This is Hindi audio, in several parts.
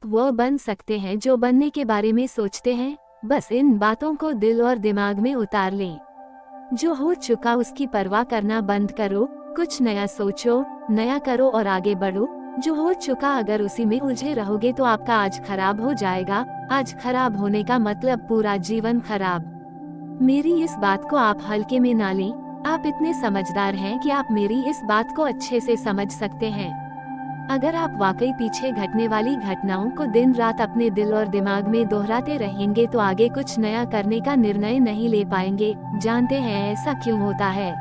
वो बन सकते हैं जो बनने के बारे में सोचते हैं। बस इन बातों को दिल और दिमाग में उतार लें। जो हो चुका उसकी परवाह करना बंद करो, कुछ नया सोचो, नया करो और आगे बढ़ो। जो हो चुका अगर उसी में उलझे रहोगे तो आपका आज खराब हो जाएगा। आज खराब होने का मतलब पूरा जीवन खराब। मेरी इस बात को आप हल्के में ना लें। आप इतने समझदार हैं कि आप मेरी इस बात को अच्छे से समझ सकते हैं। अगर आप वाकई पीछे घटने वाली घटनाओं को दिन रात अपने दिल और दिमाग में दोहराते रहेंगे तो आगे कुछ नया करने का निर्णय नहीं ले पाएंगे। जानते हैं ऐसा क्यों होता है?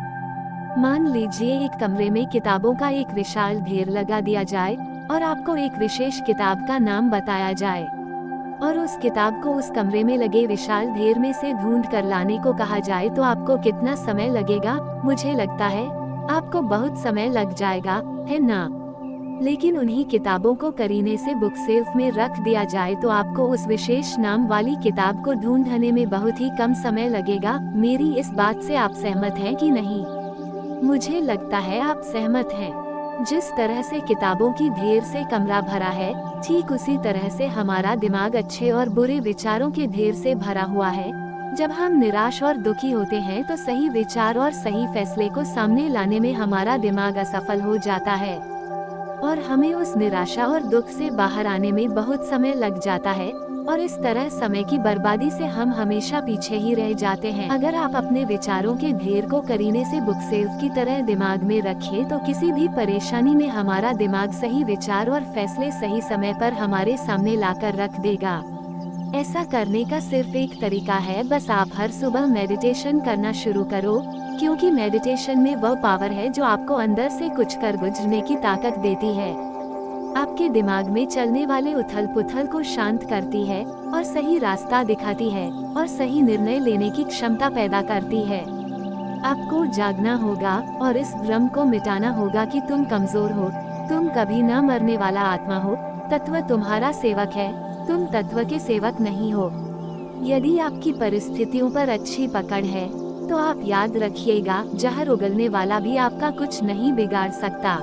मान लीजिए एक कमरे में किताबों का एक विशाल ढेर लगा दिया जाए और आपको एक विशेष किताब का नाम बताया जाए और उस किताब को उस कमरे में लगे विशाल ढेर में से ढूंढ कर लाने को कहा जाए तो आपको कितना समय लगेगा? मुझे लगता है आपको बहुत समय लग जाएगा, है ना? लेकिन उन्हीं किताबों को करीने से बुक शेल्फ में रख दिया जाए तो आपको उस विशेष नाम वाली किताब को ढूंढने में बहुत ही कम समय लगेगा। मेरी इस बात से आप सहमत हैं कि नहीं? मुझे लगता है आप सहमत हैं। जिस तरह से किताबों की ढेर से कमरा भरा है, ठीक उसी तरह से हमारा दिमाग अच्छे और बुरे विचारों के ढेर से भरा हुआ है। जब हम निराश और दुखी होते हैं तो सही विचार और सही फैसले को सामने लाने में हमारा दिमाग असफल हो जाता है और हमें उस निराशा और दुख से बाहर आने में बहुत समय लग जाता है और इस तरह समय की बर्बादी से हम हमेशा पीछे ही रह जाते हैं। अगर आप अपने विचारों के ढेर को करीने से बुक शेल्फ की तरह दिमाग में रखें तो किसी भी परेशानी में हमारा दिमाग सही विचार और फैसले सही समय पर हमारे सामने लाकर रख देगा। ऐसा करने का सिर्फ एक तरीका है, बस आप हर सुबह मेडिटेशन करना शुरू करो, क्योंकि मेडिटेशन में वह पावर है जो आपको अंदर से कुछ कर गुजरने की ताकत देती है, आपके दिमाग में चलने वाले उथल पुथल को शांत करती है और सही रास्ता दिखाती है और सही निर्णय लेने की क्षमता पैदा करती है। आपको जागना होगा और इस भ्रम को मिटाना होगा कि तुम कमजोर हो, तुम कभी न मरने वाला आत्मा हो, तत्व तुम्हारा सेवक है, तुम तत्व के सेवक नहीं हो। यदि आपकी परिस्थितियों पर अच्छी पकड़ है तो आप याद रखिएगा, जहर उगलने वाला भी आपका कुछ नहीं बिगाड़ सकता।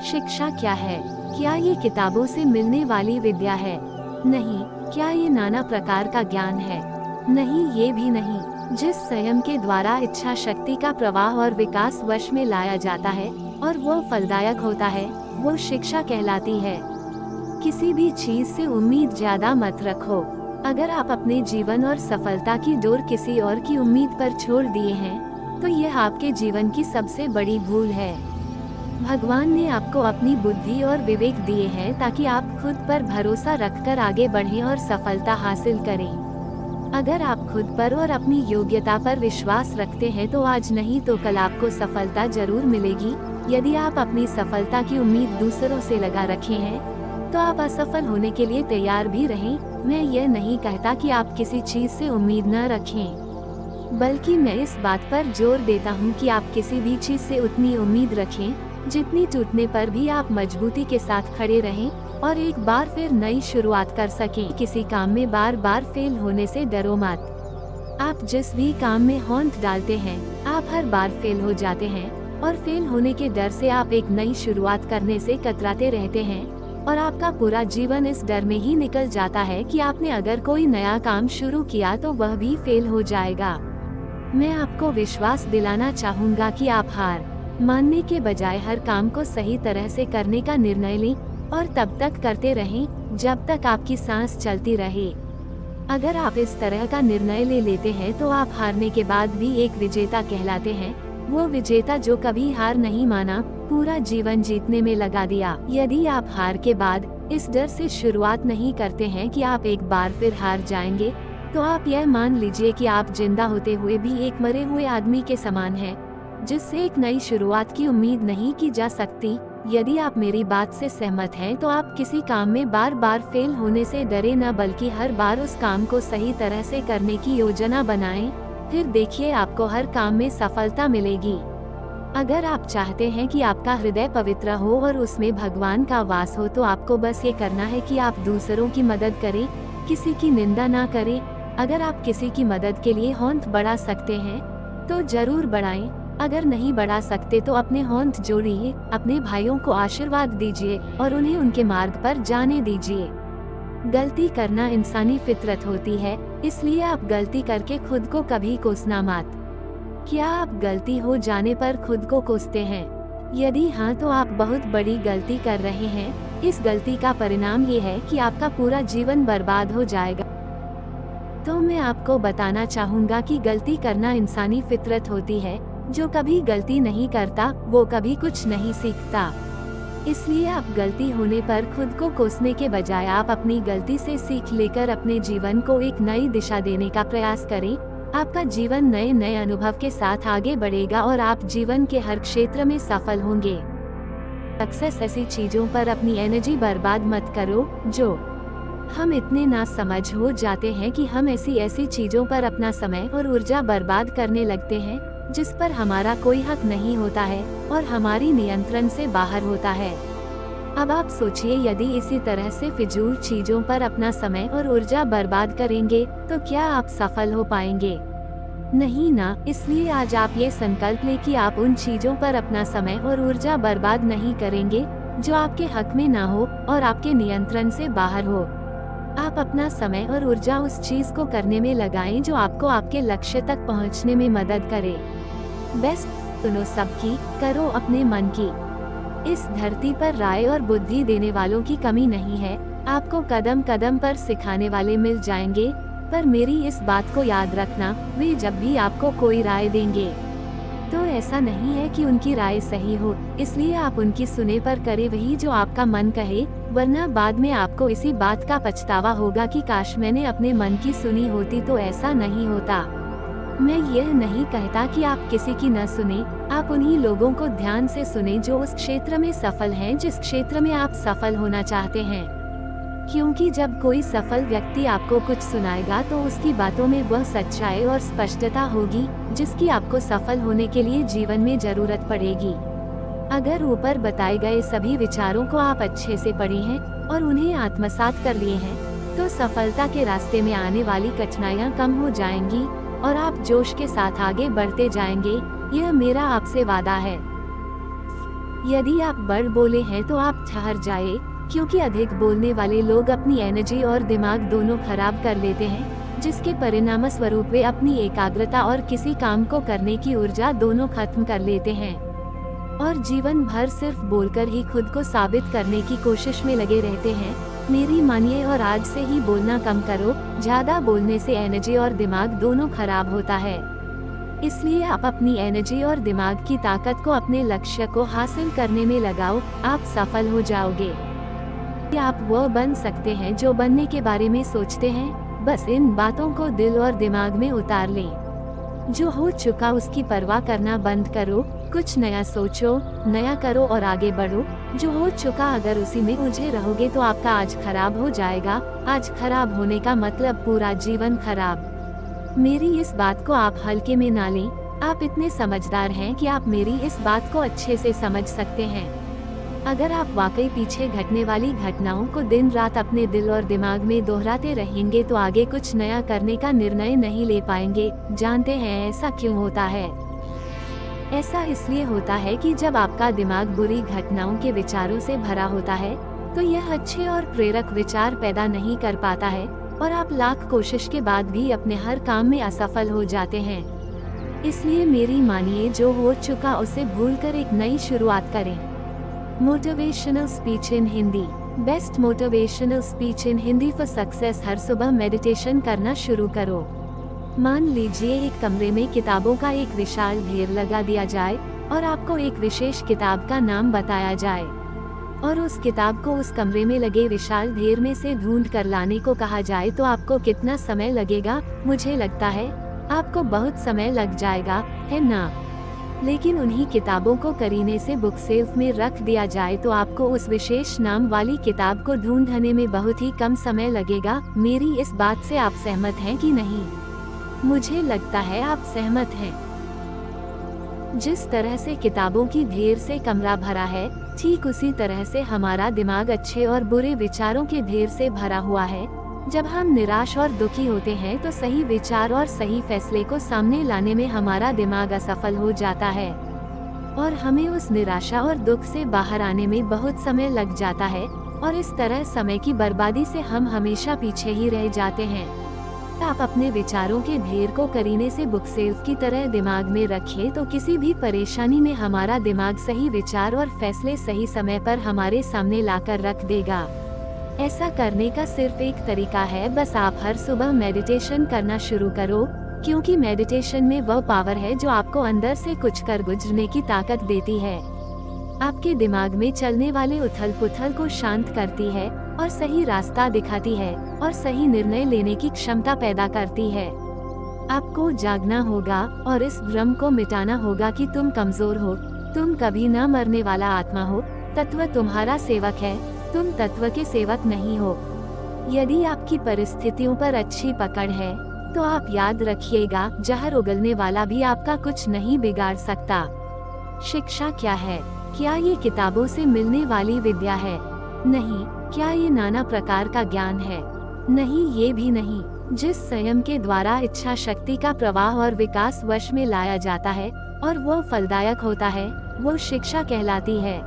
शिक्षा क्या है? क्या ये किताबों से मिलने वाली विद्या है? नहीं। क्या ये नाना प्रकार का ज्ञान है? नहीं, ये भी नहीं। जिस संयम के द्वारा इच्छा शक्ति का प्रवाह और विकास वश में लाया जाता है और वो फलदायक होता है, वो शिक्षा कहलाती है। किसी भी चीज से उम्मीद ज्यादा मत रखो। अगर आप अपने जीवन और सफलता की डोर किसी और की उम्मीद पर छोड़ दिए हैं तो यह आपके जीवन की सबसे बड़ी भूल है। भगवान ने आपको अपनी बुद्धि और विवेक दिए हैं ताकि आप खुद पर भरोसा रखकर आगे बढ़ें और सफलता हासिल करें। अगर आप खुद पर और अपनी योग्यता पर विश्वास रखते हैं तो आज नहीं तो कल आपको सफलता जरूर मिलेगी। यदि आप अपनी सफलता की उम्मीद दूसरों से लगा रखे हैं तो आप असफल होने के लिए तैयार भी रहें। मैं यह नहीं कहता कि आप किसी चीज से उम्मीद न रखें, बल्कि मैं इस बात पर जोर देता हूं कि आप किसी भी चीज से उतनी उम्मीद रखें जितनी टूटने पर भी आप मजबूती के साथ खड़े रहें और एक बार फिर नई शुरुआत कर सकें। किसी काम में बार बार फेल होने से डरो मत। आप जिस भी काम में होंठ डालते हैं आप हर बार फेल हो जाते हैं और फेल होने के डर से आप एक नई शुरुआत करने से कतराते रहते हैं और आपका पूरा जीवन इस डर में ही निकल जाता है कि आपने अगर कोई नया काम शुरू किया तो वह भी फेल हो जाएगा। मैं आपको विश्वास दिलाना चाहूँगा कि आप हार मानने के बजाय हर काम को सही तरह से करने का निर्णय लें और तब तक करते रहें जब तक आपकी सांस चलती रहे। अगर आप इस तरह का निर्णय ले लेते हैं तो आप हारने के बाद भी एक विजेता कहलाते हैं। वो विजेता जो कभी हार नहीं माना, पूरा जीवन जीतने में लगा दिया। यदि आप हार के बाद इस डर से शुरुआत नहीं करते हैं कि आप एक बार फिर हार जाएंगे, तो आप यह मान लीजिए कि आप जिंदा होते हुए भी एक मरे हुए आदमी के समान हैं, जिससे एक नई शुरुआत की उम्मीद नहीं की जा सकती। यदि आप मेरी बात से सहमत हैं तो आप किसी काम में बार बार फेल होने से डरे न, बल्कि हर बार उस काम को सही तरह से करने की योजना बनाएं। फिर देखिए आपको हर काम में सफलता मिलेगी। अगर आप चाहते हैं कि आपका हृदय पवित्र हो और उसमें भगवान का वास हो तो आपको बस ये करना है कि आप दूसरों की मदद करें, किसी की निंदा ना करें। अगर आप किसी की मदद के लिए होंठ बढ़ा सकते हैं तो जरूर बढ़ाएं। अगर नहीं बढ़ा सकते तो अपने होंठ जोड़िए, अपने भाइयों को आशीर्वाद दीजिए और उन्हें उनके मार्ग पर जाने दीजिए। गलती करना इंसानी फितरत होती है, इसलिए आप गलती करके खुद को कभी कोसना मत। क्या आप गलती हो जाने पर खुद को कोसते हैं? यदि हाँ, तो आप बहुत बड़ी गलती कर रहे हैं। इस गलती का परिणाम ये है कि आपका पूरा जीवन बर्बाद हो जाएगा। तो मैं आपको बताना चाहूँगा कि गलती करना इंसानी फितरत होती है। जो कभी गलती नहीं करता, वो कभी कुछ नहीं सीखता। इसलिए आप गलती होने पर खुद को कोसने के बजाय आप अपनी गलती से सीख लेकर अपने जीवन को एक नई दिशा देने का प्रयास करें। आपका जीवन नए नए अनुभव के साथ आगे बढ़ेगा और आप जीवन के हर क्षेत्र में सफल होंगे। सक्सेस ऐसी चीजों पर अपनी एनर्जी बर्बाद मत करो। जो हम इतने नासमझ हो जाते हैं कि हम ऐसी चीजों पर अपना समय और ऊर्जा बर्बाद करने लगते हैं जिस पर हमारा कोई हक नहीं होता है और हमारी नियंत्रण से बाहर होता है। अब आप सोचिए, यदि इसी तरह से फिजूल चीजों पर अपना समय और ऊर्जा बर्बाद करेंगे तो क्या आप सफल हो पाएंगे? नहीं ना। इसलिए आज आप ये संकल्प लें कि आप उन चीजों पर अपना समय और ऊर्जा बर्बाद नहीं करेंगे जो आपके हक में ना हो और आपके नियंत्रण से बाहर हो। आप अपना समय और ऊर्जा उस चीज को करने में लगाएं जो आपको आपके लक्ष्य तक पहुंचने में मदद करे। बेस्ट सुनो सबकी, करो अपने मन की। इस धरती पर राय और बुद्धि देने वालों की कमी नहीं है। आपको कदम कदम पर सिखाने वाले मिल जाएंगे, पर मेरी इस बात को याद रखना, वे जब भी आपको कोई राय देंगे तो ऐसा नहीं है कि उनकी राय सही हो, इसलिए आप उनकी सुने पर करे वही जो आपका मन कहे, वरना बाद में आपको इसी बात का पछतावा होगा कि काश मैंने अपने मन की सुनी होती तो ऐसा नहीं होता। मैं यह नहीं कहता कि आप किसी की न सुने, आप उन्हीं लोगों को ध्यान से सुने जो उस क्षेत्र में सफल हैं जिस क्षेत्र में आप सफल होना चाहते हैं। क्योंकि जब कोई सफल व्यक्ति आपको कुछ सुनाएगा तो उसकी बातों में वह सच्चाई और स्पष्टता होगी जिसकी आपको सफल होने के लिए जीवन में जरूरत पड़ेगी। अगर ऊपर बताए गए सभी विचारों को आप अच्छे से पढ़े हैं और उन्हें आत्मसात कर लिए हैं, तो सफलता के रास्ते में आने वाली कठिनाइयाँ कम हो जाएंगी और आप जोश के साथ आगे बढ़ते जाएंगे। यह मेरा आपसे वादा है। यदि आप बढ़ बोले हैं तो आप ठहर जाए, क्योंकि अधिक बोलने वाले लोग अपनी एनर्जी और दिमाग दोनों खराब कर लेते हैं, जिसके परिणाम स्वरूप वे अपनी एकाग्रता और किसी काम को करने की ऊर्जा दोनों खत्म कर लेते हैं और जीवन भर सिर्फ बोलकर ही खुद को साबित करने की कोशिश में लगे रहते हैं। मेरी मानिए और आज से ही बोलना कम करो। ज्यादा बोलने से एनर्जी और दिमाग दोनों खराब होता है। इसलिए आप अपनी एनर्जी और दिमाग की ताकत को अपने लक्ष्य को हासिल करने में लगाओ, आप सफल हो जाओगे। आप वो बन सकते हैं जो बनने के बारे में सोचते हैं। बस इन बातों को दिल और दिमाग में उतार लें। जो हो चुका उसकी परवाह करना बंद करो, कुछ नया सोचो, नया करो और आगे बढ़ो। जो हो चुका अगर उसी में उलझे रहोगे तो आपका आज खराब हो जाएगा। आज खराब होने का मतलब पूरा जीवन खराब। मेरी इस बात को आप हल्के में ना लें। आप इतने समझदार हैं कि आप मेरी इस बात को अच्छे से समझ सकते हैं। अगर आप वाकई पीछे घटने वाली घटनाओं को दिन रात अपने दिल और दिमाग में दोहराते रहेंगे तो आगे कुछ नया करने का निर्णय नहीं ले पाएंगे। जानते हैं ऐसा क्यों होता है? ऐसा इसलिए होता है कि जब आपका दिमाग बुरी घटनाओं के विचारों से भरा होता है तो यह अच्छे और प्रेरक विचार पैदा नहीं कर पाता है और आप लाख कोशिश के बाद भी अपने हर काम में असफल हो जाते हैं। इसलिए मेरी मानिए, जो हो चुका उसे भूलकर एक नई शुरुआत करें। Motivational speech in Hindi. Best motivational speech in Hindi for success. हर सुबह मेडिटेशन करना शुरू करो। मान लीजिए एक कमरे में किताबों का एक विशाल ढेर लगा दिया जाए और आपको एक विशेष किताब का नाम बताया जाए और उस किताब को उस कमरे में लगे विशाल ढेर में से ढूंढ कर लाने को कहा जाए तो आपको कितना समय लगेगा? मुझे लगता है आपको बहुत समय लग जाएगा, है ना? लेकिन उन्हीं किताबों को करीने से बुक शेल्फ में रख दिया जाए तो आपको उस विशेष नाम वाली किताब को ढूंढने में बहुत ही कम समय लगेगा। मेरी इस बात से आप सहमत हैं कि नहीं? मुझे लगता है आप सहमत हैं। जिस तरह से किताबों की ढेर से कमरा भरा है, ठीक उसी तरह से हमारा दिमाग अच्छे और बुरे विचारों के ढेर से भरा हुआ है। जब हम निराश और दुखी होते हैं तो सही विचार और सही फैसले को सामने लाने में हमारा दिमाग असफल हो जाता है और हमें उस निराशा और दुख से बाहर आने में बहुत समय लग जाता है। और इस तरह समय की बर्बादी से हम हमेशा पीछे ही रह जाते हैं। आप अपने विचारों के ढेर को करीने से बुकसेल्फ की तरह दिमाग में रखें तो किसी भी परेशानी में हमारा दिमाग सही विचार और फैसले सही समय पर हमारे सामने लाकर रख देगा। ऐसा करने का सिर्फ एक तरीका है, बस आप हर सुबह मेडिटेशन करना शुरू करो, क्योंकि मेडिटेशन में वह पावर है जो आपको अंदर से कुछ कर गुजरने की ताकत देती है, आपके दिमाग में चलने वाले उथल पुथल को शांत करती है और सही रास्ता दिखाती है और सही निर्णय लेने की क्षमता पैदा करती है। आपको जागना होगा और इस भ्रम को मिटाना होगा कि तुम कमजोर हो, तुम कभी न मरने वाला आत्मा हो, तत्व तुम्हारा सेवक है, तुम तत्व के सेवक नहीं हो। यदि आपकी परिस्थितियों पर अच्छी पकड़ है तो आप याद रखिएगा, जहर उगलने वाला भी आपका कुछ नहीं बिगाड़ सकता। शिक्षा क्या है? क्या ये किताबों से मिलने वाली विद्या है? नहीं। क्या ये नाना प्रकार का ज्ञान है? नहीं, ये भी नहीं। जिस संयम के द्वारा इच्छा शक्ति का प्रवाह और विकास वश में लाया जाता है और वो फलदायक होता है, वो शिक्षा कहलाती है।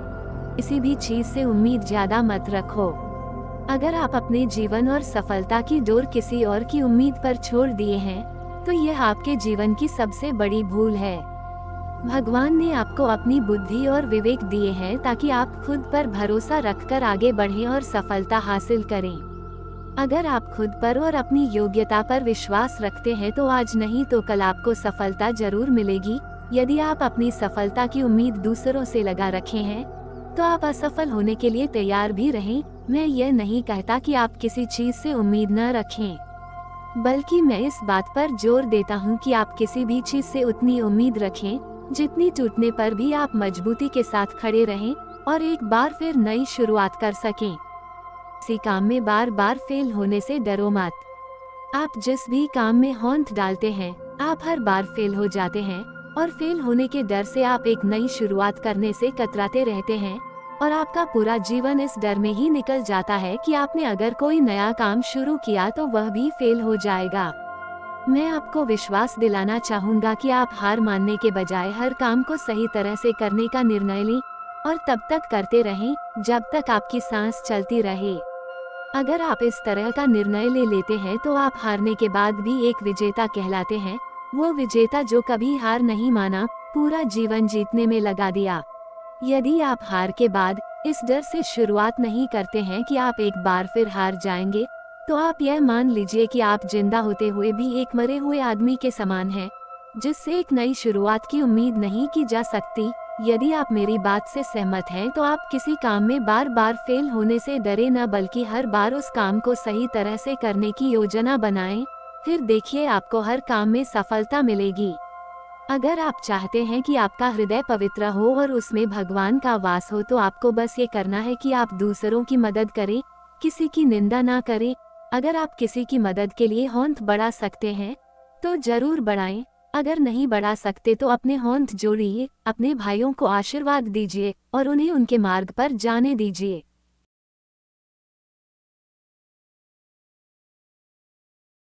किसी भी चीज से उम्मीद ज्यादा मत रखो। अगर आप अपने जीवन और सफलता की डोर किसी और की उम्मीद पर छोड़ दिए हैं, तो यह आपके जीवन की सबसे बड़ी भूल है। भगवान ने आपको अपनी बुद्धि और विवेक दिए हैं ताकि आप खुद पर भरोसा रखकर आगे बढ़ें और सफलता हासिल करें। अगर आप खुद पर और अपनी योग्यता पर विश्वास रखते हैं तो आज नहीं तो कल आपको सफलता जरूर मिलेगी। यदि आप अपनी सफलता की उम्मीद दूसरों से लगा रखे हैं तो आप असफल होने के लिए तैयार भी रहें। मैं यह नहीं कहता कि आप किसी चीज से उम्मीद न रखें, बल्कि मैं इस बात पर जोर देता हूँ कि आप किसी भी चीज से उतनी उम्मीद रखें जितनी टूटने पर भी आप मजबूती के साथ खड़े रहें और एक बार फिर नई शुरुआत कर सकें। किसी काम में बार बार फेल होने से डरो मत। आप जिस भी काम में होंठ डालते हैं, आप हर बार फेल हो जाते हैं और फेल होने के डर से आप एक नई शुरुआत करने से कतराते रहते हैं और आपका पूरा जीवन इस डर में ही निकल जाता है कि आपने अगर कोई नया काम शुरू किया तो वह भी फेल हो जाएगा। मैं आपको विश्वास दिलाना चाहूँगा कि आप हार मानने के बजाय हर काम को सही तरह से करने का निर्णय लें और तब तक करते रहें जब तक आपकी सांस चलती रहे। अगर आप इस तरह का निर्णय ले लेते हैं तो आप हारने के बाद भी एक विजेता कहलाते हैं, वो विजेता जो कभी हार नहीं माना, पूरा जीवन जीतने में लगा दिया। यदि आप हार के बाद इस डर से शुरुआत नहीं करते हैं कि आप एक बार फिर हार जाएंगे, तो आप यह मान लीजिए कि आप जिंदा होते हुए भी एक मरे हुए आदमी के समान हैं, जिससे एक नई शुरुआत की उम्मीद नहीं की जा सकती। यदि आप मेरी बात से सहमत हैं तो आप किसी काम में बार बार फेल होने से डरे न, बल्कि हर बार उस काम को सही तरह से करने की योजना बनाएं। फिर देखिए आपको हर काम में सफलता मिलेगी। अगर आप चाहते हैं कि आपका हृदय पवित्र हो और उसमें भगवान का वास हो, तो आपको बस ये करना है कि आप दूसरों की मदद करें, किसी की निंदा ना करें। अगर आप किसी की मदद के लिए होंठ बढ़ा सकते हैं तो जरूर बढ़ाएं। अगर नहीं बढ़ा सकते तो अपने होंठ जोड़िए, अपने भाइयों को आशीर्वाद दीजिए और उन्हें उनके मार्ग पर जाने दीजिए।